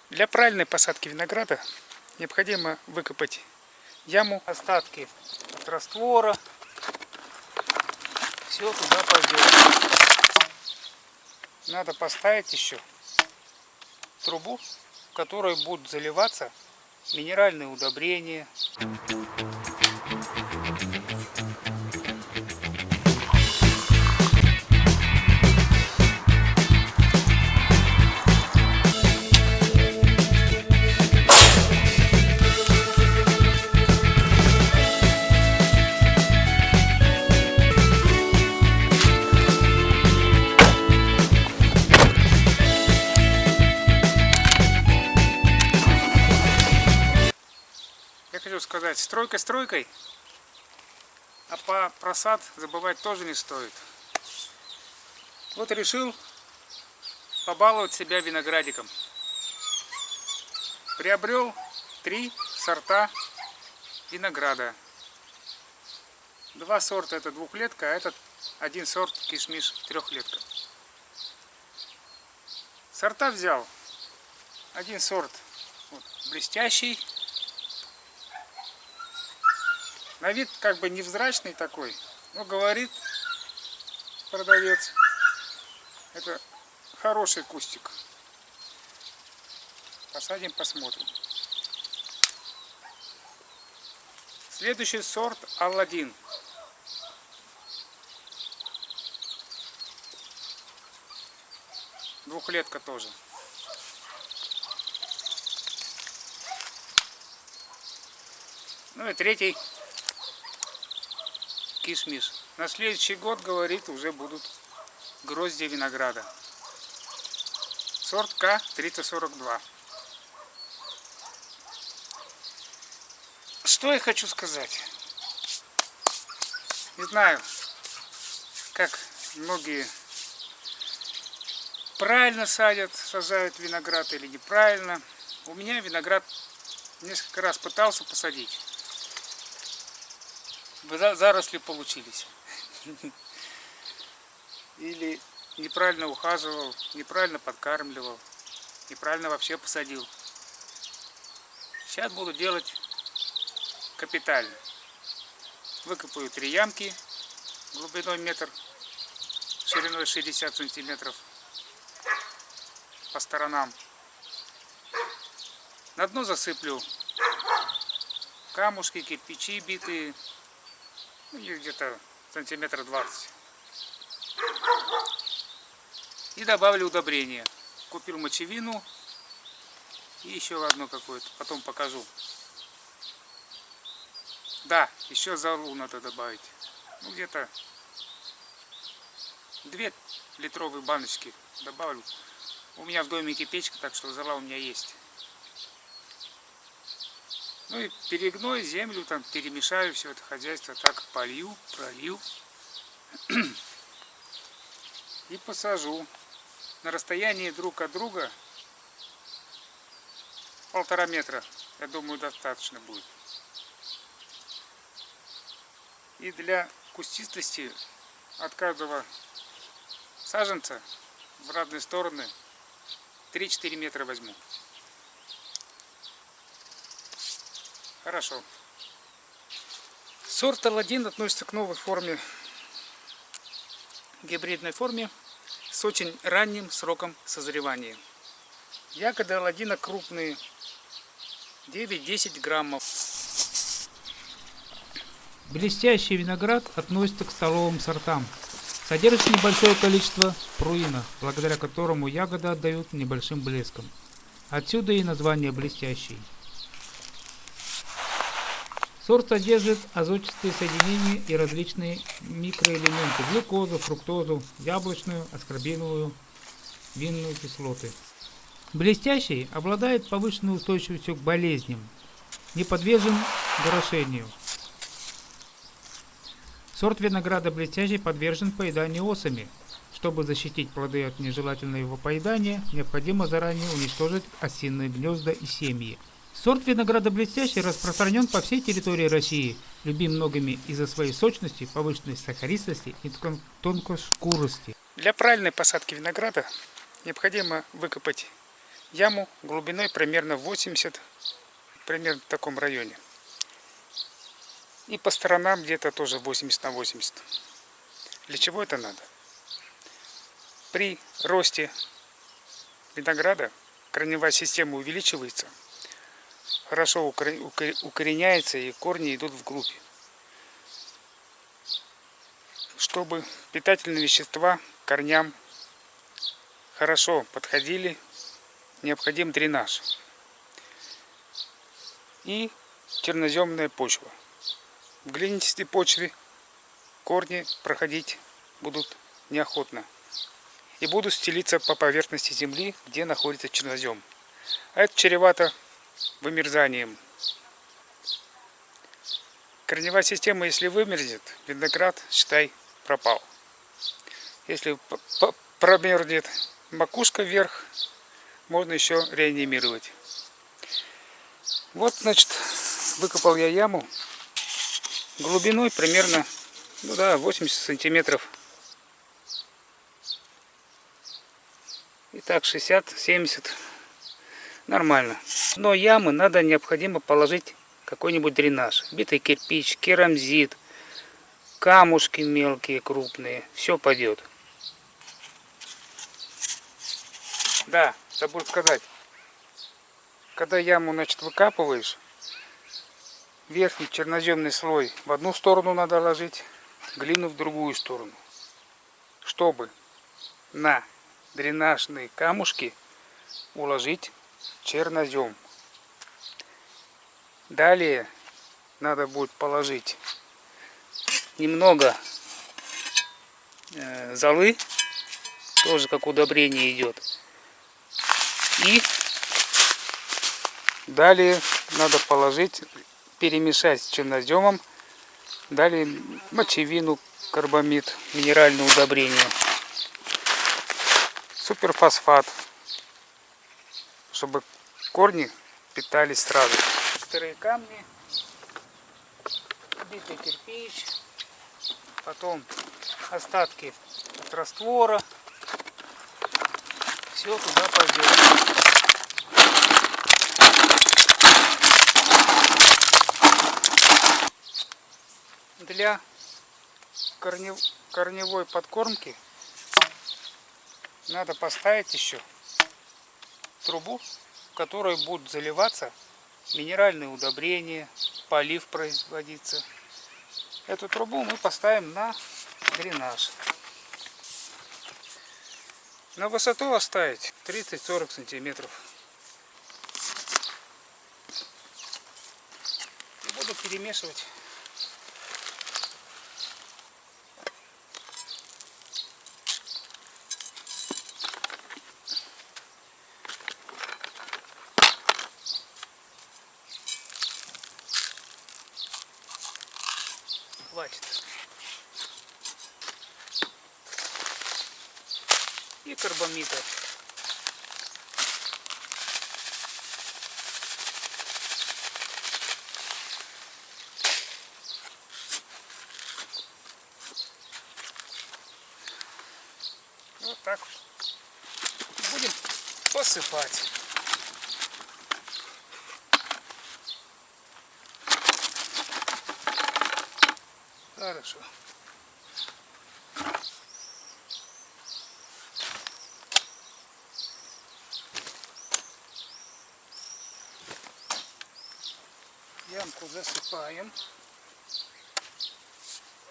Для правильной посадки винограда необходимо выкопать яму. Остатки от раствора все туда пойдет. Надо поставить еще трубу, в которой будут заливаться минеральные удобрения. Я хочу сказать, стройка стройкой, а по просад забывать тоже не стоит. Вот решил побаловать себя виноградиком. Приобрел 3 сорта винограда. 2 сорта это двухлетка, а этот 1 сорт кишмиш трехлетка. Сорта взял. 1 сорт вот, блестящий. На вид как бы невзрачный такой, но говорит продавец, это хороший кустик. Посадим, посмотрим. Следующий сорт Алладин. Двухлетка тоже. Ну и третий кишмиш. На следующий год, говорит, уже будут грозди винограда. Сорт К-342. Что я хочу сказать? Не знаю, как многие правильно сажают виноград или неправильно. У меня виноград несколько раз пытался посадить. Заросли получились. Или неправильно ухаживал, неправильно подкармливал, неправильно вообще посадил. Сейчас буду делать капитально. Выкопаю 3 ямки глубиной метр, шириной 60 сантиметров по сторонам. На дно засыплю камушки, кирпичи битые. Где-то сантиметра 20. И добавлю удобрения. Купил мочевину и еще одно какое-то, потом покажу. Да, еще золу надо добавить. Ну где-то 2 литровые баночки добавлю. У меня в домике печка, так что зола у меня есть. Ну и перегной, землю там перемешаю, все это хозяйство так полью, пролью и посажу на расстоянии друг от друга 1,5 метра. Я думаю, достаточно будет. И для кустистости от каждого саженца в разные стороны 3-4 метра возьму. Хорошо. Сорт Алладин относится к новой форме, гибридной форме, с очень ранним сроком созревания. Ягоды Алладина крупные, 9-10 граммов. Блестящий виноград относится к столовым сортам. Содержит небольшое количество пруина, благодаря которому ягоды отдают небольшим блеском. Отсюда и название блестящий. Сорт содержит азотистые соединения и различные микроэлементы: глюкозу, фруктозу, яблочную, аскорбиновую, винную кислоты. Блестящий обладает повышенной устойчивостью к болезням, не подвержен горошению. Сорт винограда блестящий подвержен поеданию осами. Чтобы защитить плоды от нежелательного поедания, необходимо заранее уничтожить осиные гнезда и семьи. Сорт винограда блестящий распространен по всей территории России, любим многими из-за своей сочности, повышенной сахаристости и тонкошкурости. Для правильной посадки винограда необходимо выкопать яму глубиной примерно 80, примерно в таком районе. И по сторонам где-то тоже 80 на 80. Для чего это надо? При росте винограда корневая система увеличивается, хорошо укореняется и корни идут вглубь. Чтобы питательные вещества корням хорошо подходили, необходим дренаж и черноземная почва. В глинистой почве корни проходить будут неохотно и будут стелиться по поверхности земли, где находится чернозем. А это чревато вымерзанием. Корневая система, если вымерзнет, виноград, считай, пропал. Если промерзнет макушка вверх, можно еще реанимировать. Вот, значит, выкопал я яму глубиной примерно 80 сантиметров. Итак, 60-70. Нормально. Но ямы необходимо положить какой-нибудь дренаж. Битый кирпич, керамзит, камушки мелкие, крупные. Все пойдет. Да, забыл сказать. Когда яму, значит, выкапываешь, верхний черноземный слой в одну сторону надо ложить, глину в другую сторону, чтобы на дренажные камушки уложить чернозем. Далее надо будет положить немного золы, тоже как удобрение идет. И далее надо положить, перемешать с черноземом, далее мочевину, карбамид, минеральное удобрение, суперфосфат, чтобы корни питались сразу. Некоторые камни, битый кирпич, потом остатки от раствора, все туда пойдет. Для корневой подкормки надо поставить еще трубу, в которой будут заливаться минеральные удобрения, полив производиться. Эту трубу мы поставим на дренаж. На высоту оставить 30-40 сантиметров. Буду перемешивать. Хватит. И карбамида. Вот так будем посыпать. Хорошо. Ямку засыпаем.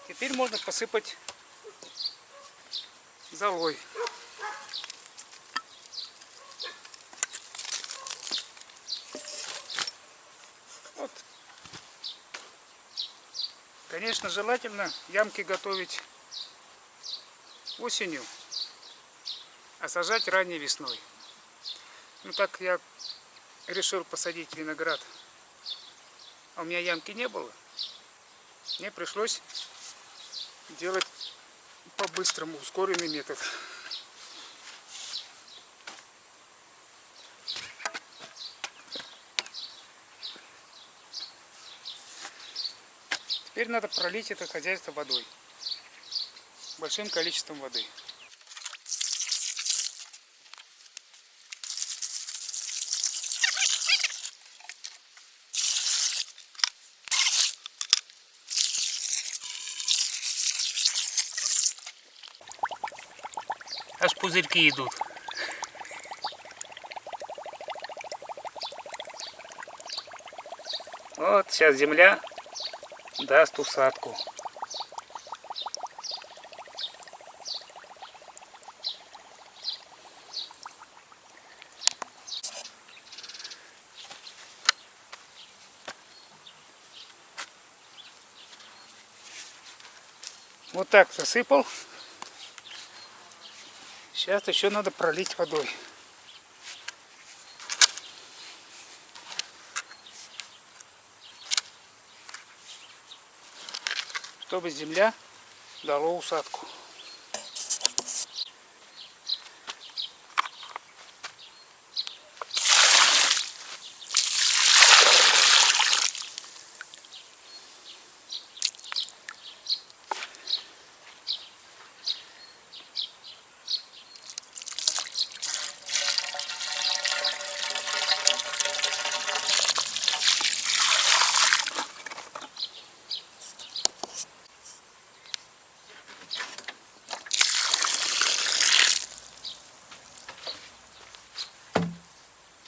Теперь можно посыпать золой. Вот. Конечно, желательно ямки готовить осенью, а сажать ранней весной. Ну так я решил посадить виноград, а у меня ямки не было. Мне пришлось делать по-быстрому, ускоренный метод. Теперь надо пролить это хозяйство водой. Большим количеством воды. аж пузырьки идут. Вот сейчас земля даст усадку. Вот так засыпал. Сейчас еще надо пролить водой. Чтобы земля дала усадку.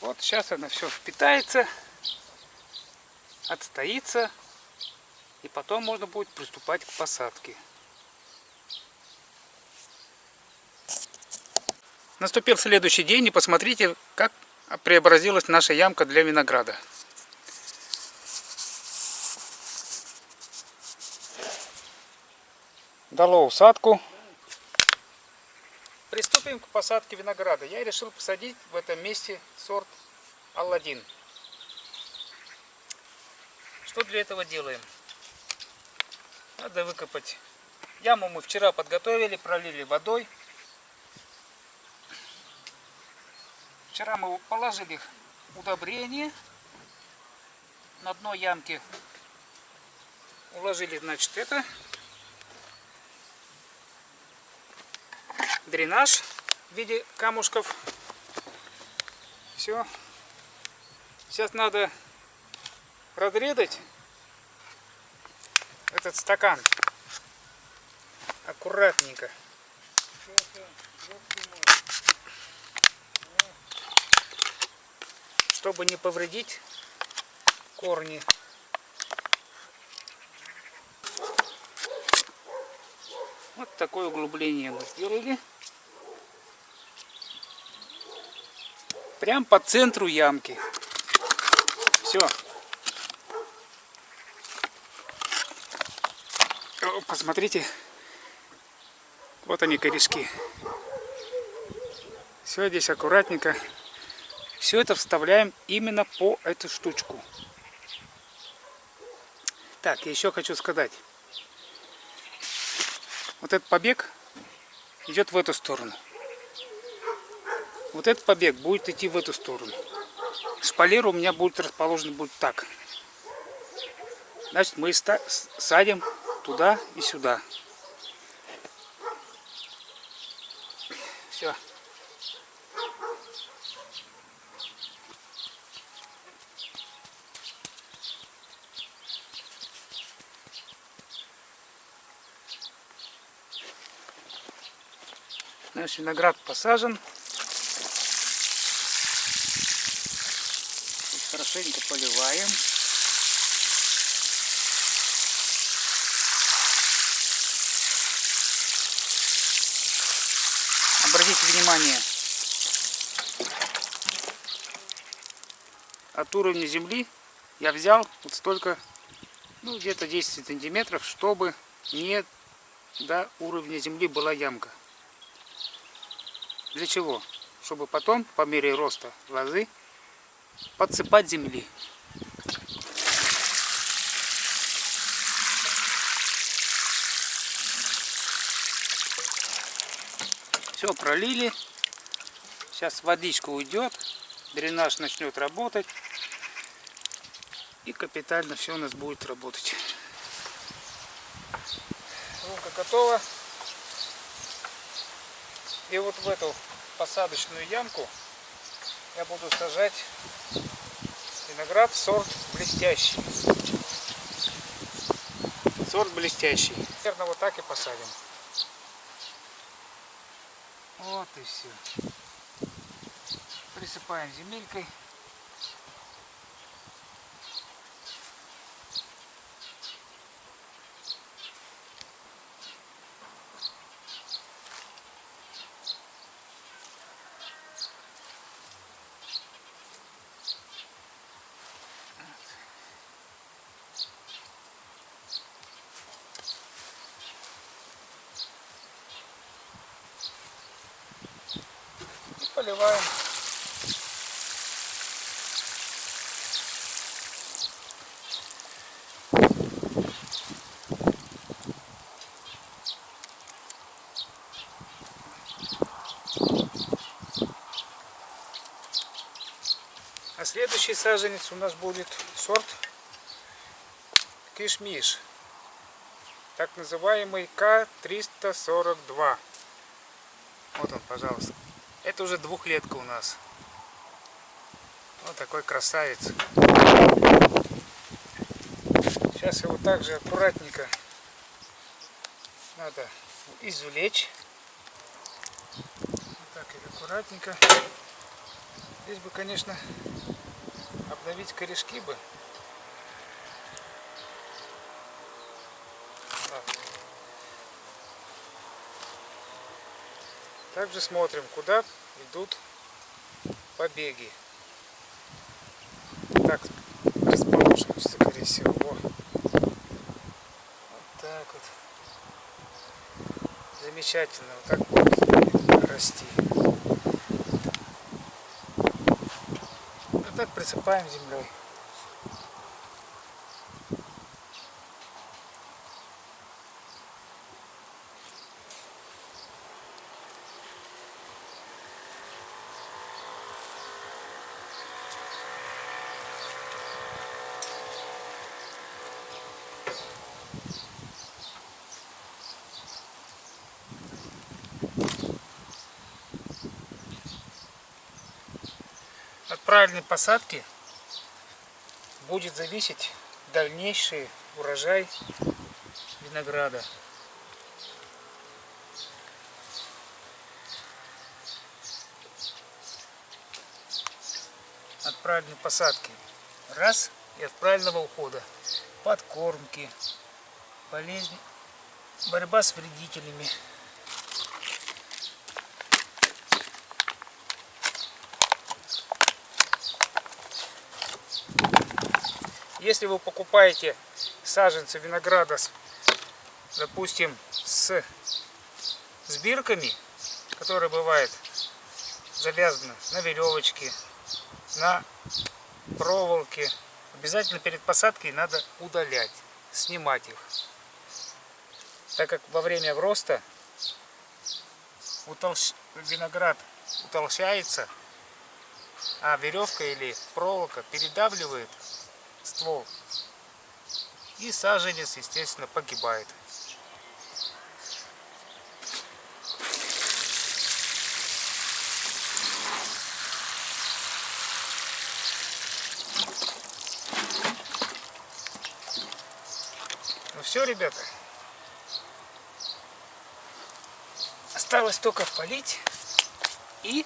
Вот сейчас она все впитается, отстоится, и потом можно будет приступать к посадке. Наступил следующий день, и посмотрите, как преобразилась наша ямка для винограда. Дало усадку. Приступим к посадке винограда. Я решил посадить в этом месте сорт Алладин. Что для этого делаем? Надо выкопать. Яму мы вчера подготовили, пролили водой. Вчера мы положили удобрение. На дно ямки уложили, значит, это. Дренаж в виде камушков. Все. Сейчас надо разрезать этот стакан аккуратненько. Чтобы не повредить корни. Вот такое углубление мы сделали. Прям по центру ямки. Все. О, посмотрите. Вот они, корешки. Все здесь аккуратненько. Все это вставляем именно по эту штучку. Так, я еще хочу сказать. Вот этот побег идет в эту сторону. Вот этот побег будет идти в эту сторону. Шпалер у меня будет расположен будет так. Значит, мы садим туда и сюда. Все. Наш виноград посажен. Хорошенько поливаем. Обратите внимание, от уровня земли я взял вот столько, ну где-то 10 сантиметров, чтобы не до уровня земли была ямка. Для чего? Чтобы потом по мере роста лозы подсыпать земли. Все пролили. Сейчас водичка уйдет, дренаж начнет работать, и капитально все у нас будет работать. Лунка готова. И вот в эту посадочную ямку я буду сажать виноград сорт блестящий. Сорт блестящий. Наверное, вот так и посадим. Вот и все. Присыпаем земелькой. И поливаем. А следующий саженец у нас будет сорт Киш-Миш, так называемый К-342. Вот он, пожалуйста. Это уже двухлетка у нас. Вот такой красавец. Сейчас его также аккуратненько надо извлечь. Вот так и аккуратненько. Здесь бы, конечно, обновить корешки бы. Да. Также смотрим, куда идут побеги. Так расположимся, скорее всего. Вот так вот. Замечательно. Вот так будет расти. Вот так присыпаем землей. От правильной посадки будет зависеть дальнейший урожай винограда. От правильной посадки. Раз. И от правильного ухода. Подкормки, болезни, борьба с вредителями. Если вы покупаете саженцы винограда, допустим, с бирками, которые бывают завязаны на веревочке, на проволоке, обязательно перед посадкой надо удалять, снимать их. Так как во время роста виноград утолщается, а веревка или проволока передавливает ствол, и саженец, естественно, погибает. Ну все, ребята, осталось только полить и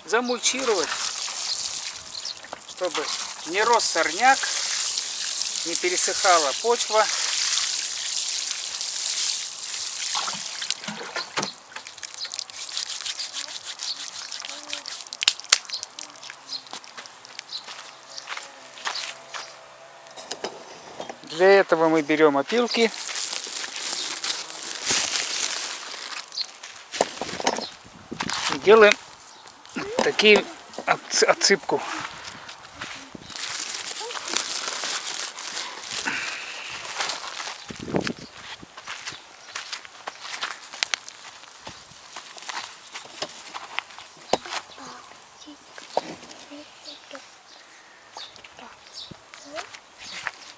замульчировать, чтобы не рос сорняк, не пересыхала почва. Для этого мы берем опилки. И делаем такие отсыпку.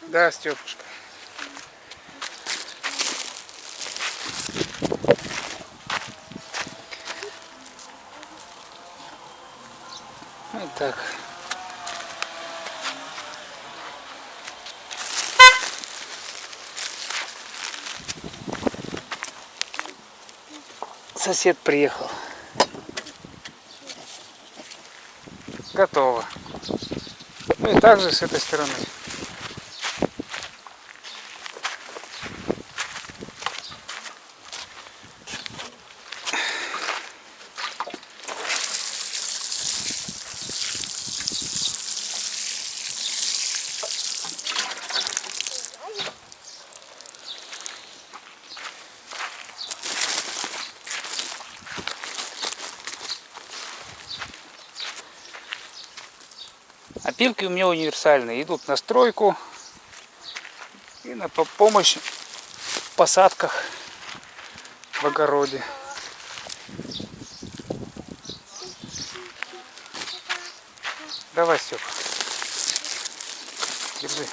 Да, Степушка. Вот так. Сосед приехал. готово. Ну и также с этой стороны. Опилки у меня универсальные, идут на стройку и на помощь в посадках в огороде. Давай, Степа, держи.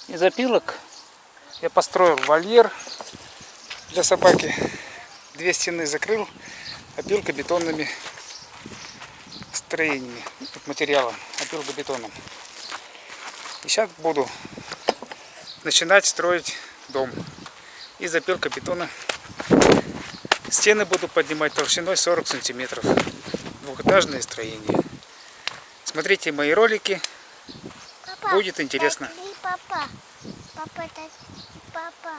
Из опилок я построил вольер для собаки. 2 стены закрыл опилкобетонными строениями, материалом, опилкобетоном. И сейчас буду начинать строить дом из опилкобетона. Стены буду поднимать толщиной 40 сантиметров. Двухэтажное строение. Смотрите мои ролики. Папа, Будет интересно. Папа, папа, папа.